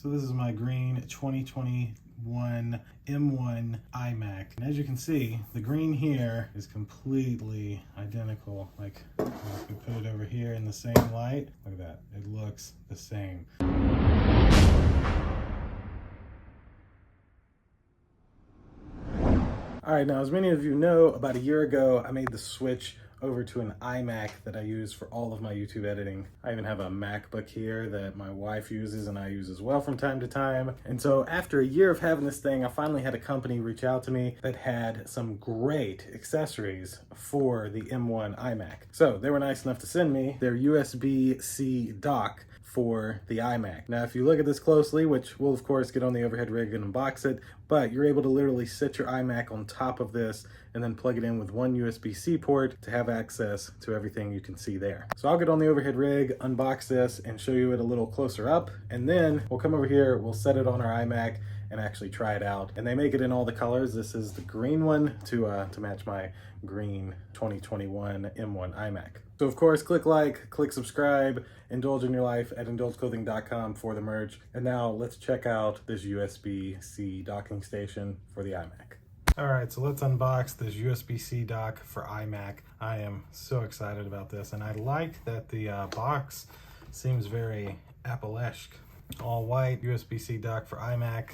So this is my green 2021 M1 iMac. And as you can see, the green here is completely identical. Like, if we put it over here in the same light, look at that, it looks the same. All right, now as many of you know, about a year ago, I made the switch over to an iMac that I use for all of my YouTube editing. I even have a MacBook here that my wife uses and I use as well from time to time. And so after a year of having this thing, I finally had a company reach out to me that had some great accessories for the M1 iMac. So they were nice enough to send me their USB-C dock for the iMac. Now, if you look at this closely, which we'll of course get on the overhead rig and unbox it, but you're able to literally sit your iMac on top of this and then plug it in with one USB-C port to have access to everything you can see there. So I'll get on the overhead rig, unbox this, and show you it a little closer up, and then we'll come over here, we'll set it on our iMac and actually try it out. And they make it in all the colors. This is the green one to match my green 2021 M1 iMac. So of course, click like, click subscribe, indulge in your life at indulgeclothing.com for the merch. And now let's check out this USB-C docking station for the iMac. All right, so let's unbox this USB-C dock for iMac. I am so excited about this, and I like that the box seems very Apple-esque. All white, USB-C dock for iMac.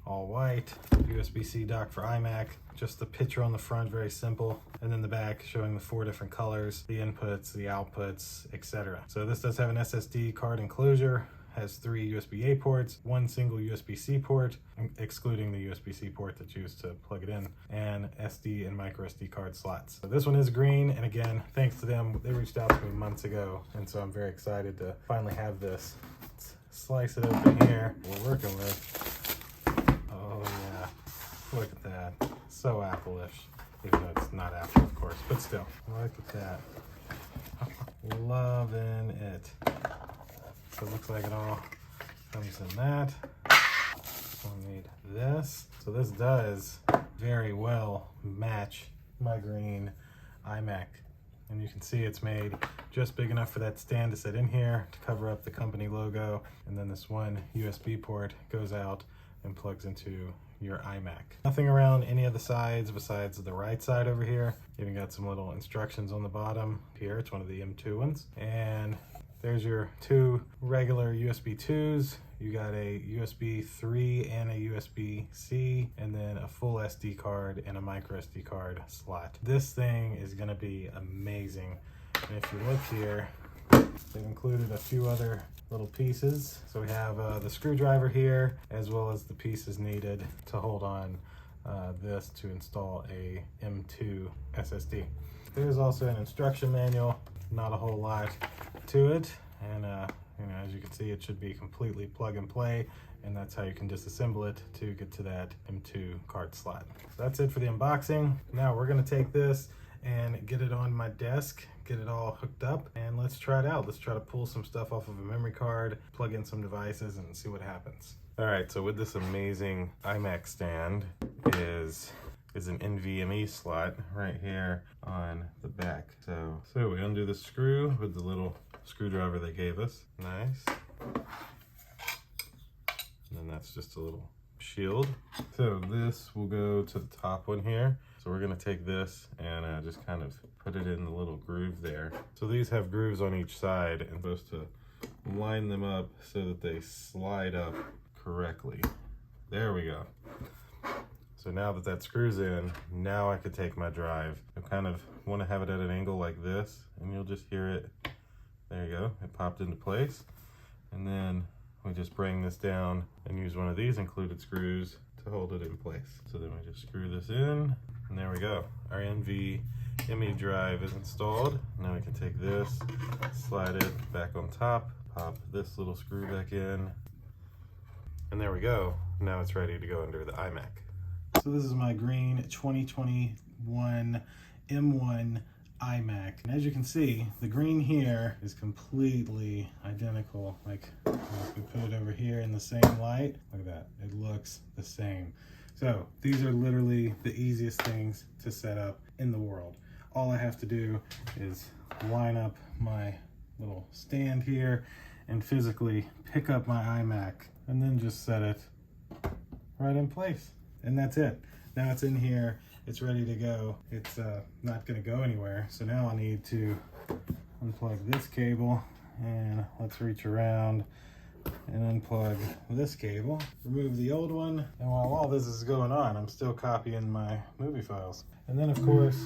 All white, USB-C dock for iMac. Just the picture on the front, very simple. And then the back showing the 4 different colors, the inputs, the outputs, etc. So this does have an SSD card enclosure, has 3 USB-A ports, 1 single USB-C port, excluding the USB-C port that's used to plug it in, and SD and micro SD card slots. So this one is green, and again, thanks to them, they reached out to me months ago, and so I'm very excited to finally have this. Let's slice it open here. We're working with, oh yeah, look at that. So Apple-ish, even though it's not Apple, of course, but still, look at that. Loving it. So it looks like it all comes in that. We'll need this. So this does very well match my green iMac. And you can see it's made just big enough for that stand to sit in here to cover up the company logo. And then this one USB port goes out and plugs into your iMac. Nothing around any of the sides besides the right side over here. Even got some little instructions on the bottom here. It's one of the M2 ones. And there's your 2 regular USB 2s. You got a USB 3 and a USB-C, and then a full SD card and a micro SD card slot. This thing is gonna be amazing. And if you look here, they've included a few other little pieces. So we have the screwdriver here, as well as the pieces needed to hold on this to install a M2 SSD. There's also an instruction manual, not a whole lot to it, and you know, as you can see, it should be completely plug and play, and that's how you can disassemble it to get to that M2 card slot. So that's it for the unboxing. Now we're gonna take this and get it on my desk, get it all hooked up, and let's try it out. Let's try to pull some stuff off of a memory card, plug in some devices, and see what happens. All right, so with this amazing iMac stand is an NVMe slot right here on the back. So we undo the screw with the little screwdriver they gave us. Nice. And then that's just a little shield. So this will go to the top one here. So we're gonna take this and just kind of put it in the little groove there. So these have grooves on each side, and supposed to line them up so that they slide up correctly. There we go. So now that that screws in, now I could take my drive. I kind of want to have it at an angle like this, and you'll just hear it. There you go, it popped into place. And then we just bring this down and use one of these included screws to hold it in place. So then we just screw this in, and there we go. Our NVMe drive is installed. Now we can take this, slide it back on top, pop this little screw back in, and there we go. Now it's ready to go under the iMac. So this is my green 2021 M1 iMac. And as you can see, the green here is completely identical. Like, if we put it over here in the same light, look at that, it looks the same. So these are literally the easiest things to set up in the world. All I have to do is line up my little stand here and physically pick up my iMac and then just set it right in place. And that's it. Now it's in here, it's ready to go. It's not gonna go anywhere. So now I need to unplug this cable, and let's reach around and unplug this cable, remove the old one, and while all this is going on, I'm still copying my movie files. And then of course,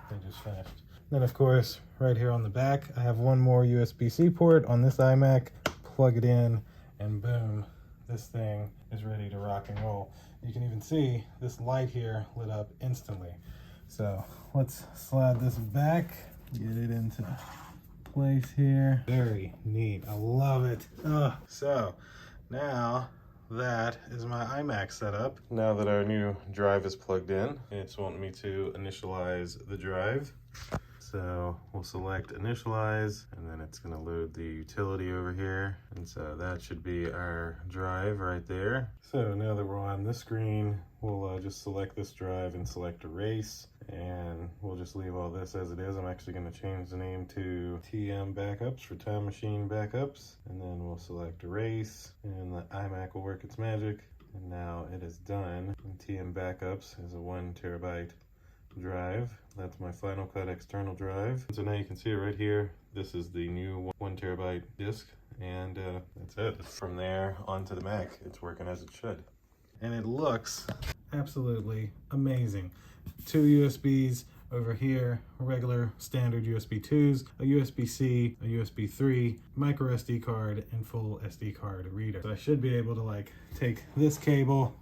they just finished. Then of course, right here on the back, I have one more USB-C port on this iMac, plug it in, and boom, this thing is ready to rock and roll. You can even see this light here lit up instantly. So let's slide this back, get it into place here. Very neat. I love it. So now that is my iMac setup. Now that our new drive is plugged in, it's wanting me to initialize the drive. So we'll select initialize, and then it's going to load the utility over here. And so that should be our drive right there. So now that we're on this screen, we'll just select this drive and select erase. And we'll just leave all this as it is. I'm actually going to change the name to TM Backups for Time Machine Backups. And then we'll select erase, and the iMac will work its magic. And now it is done. And TM Backups is a 1 terabyte drive. That's my Final Cut external drive. So now you can see it right here. This is the new 1 terabyte disk, and that's it. From there onto the Mac, it's working as it should. And it looks absolutely amazing. 2 USBs over here, regular standard USB 2s, a USB-C, a USB 3, micro SD card, and full SD card reader. So I should be able to like take this cable,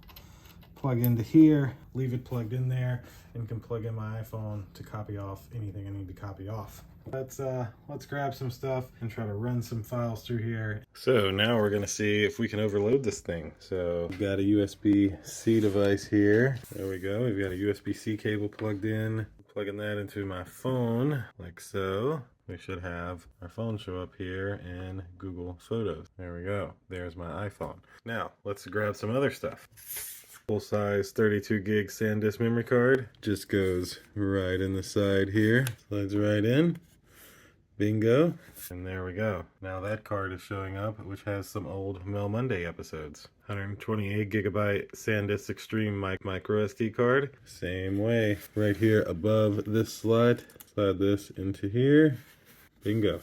plug into here, leave it plugged in there, and can plug in my iPhone to copy off anything I need to copy off. Let's grab some stuff and try to run some files through here. So now we're gonna see if we can overload this thing. So we've got a USB-C device here. There we go. We've got a USB-C cable plugged in. Plugging that into my phone, like so. We should have our phone show up here in Google Photos. There we go. There's my iPhone. Now, let's grab some other stuff. Full-size 32 gig SanDisk memory card. Just goes right in the side here. Slides right in. Bingo. And there we go. Now that card is showing up, which has some old Mel Monday episodes. 128 gigabyte SanDisk Extreme micro SD card. Same way. Right here above this slot. Slide this into here. Bingo.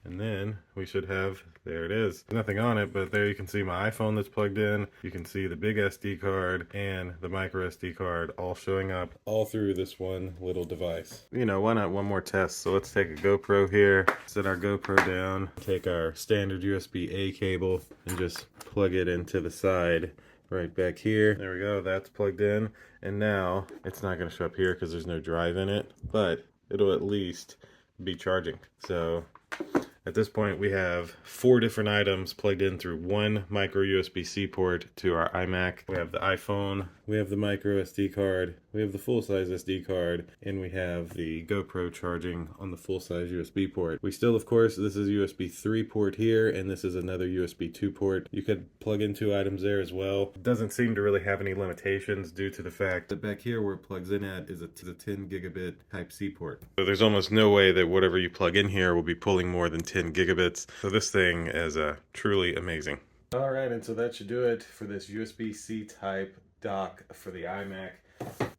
And then we should have, there it is. Nothing on it, but there you can see my iPhone that's plugged in. You can see the big SD card and the micro SD card all showing up all through this one little device. You know, why not one more test? So let's take a GoPro here, set our GoPro down, take our standard USB-A cable and just plug it into the side right back here. There we go, that's plugged in. And now it's not gonna show up here because there's no drive in it, but it'll at least be charging. So at this point, we have 4 different items plugged in through one micro USB-C port to our iMac. We have the iPhone, we have the micro SD card, we have the full-size SD card, and we have the GoPro charging on the full-size USB port. We still, of course, this is a USB 3 port here, and this is another USB 2 port. You could plug in 2 items there as well. It doesn't seem to really have any limitations due to the fact that back here where it plugs in at is a 10 gigabit Type-C port. So there's almost no way that whatever you plug in here will be pulling more than 10 gigabits. So this thing is truly amazing. All right, and so that should do it for this USB-C type dock for the iMac.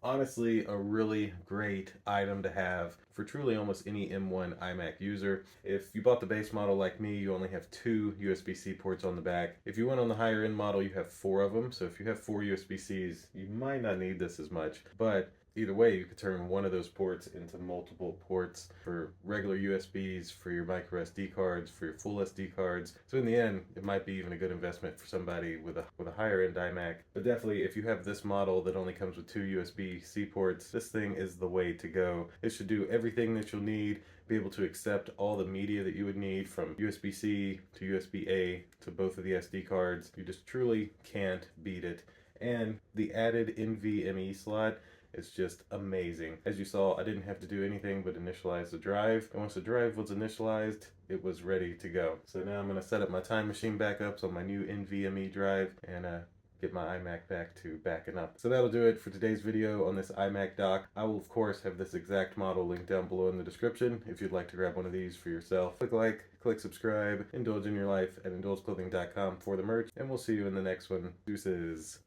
Honestly, a really great item to have for truly almost any M1 iMac user. If you bought the base model like me, you only have 2 USB-C ports on the back. If you went on the higher end model, you have 4 of them. So if you have 4 USB-Cs, you might not need this as much. But either way, you could turn one of those ports into multiple ports for regular USBs, for your micro SD cards, for your full SD cards. So in the end, it might be even a good investment for somebody with a higher end iMac. But definitely, if you have this model that only comes with 2 USB-C ports, this thing is the way to go. It should do everything that you'll need, be able to accept all the media that you would need from USB-C to USB-A to both of the SD cards. You just truly can't beat it. And the added NVMe slot, it's just amazing. As you saw, I didn't have to do anything but initialize the drive. And once the drive was initialized, it was ready to go. So now I'm gonna set up my Time Machine backups on my new NVMe drive and get my iMac back to backing up. So that'll do it for today's video on this iMac dock. I will of course have this exact model linked down below in the description if you'd like to grab one of these for yourself. Click like, click subscribe, indulge in your life at indulgeclothing.com for the merch, and we'll see you in the next one. Deuces.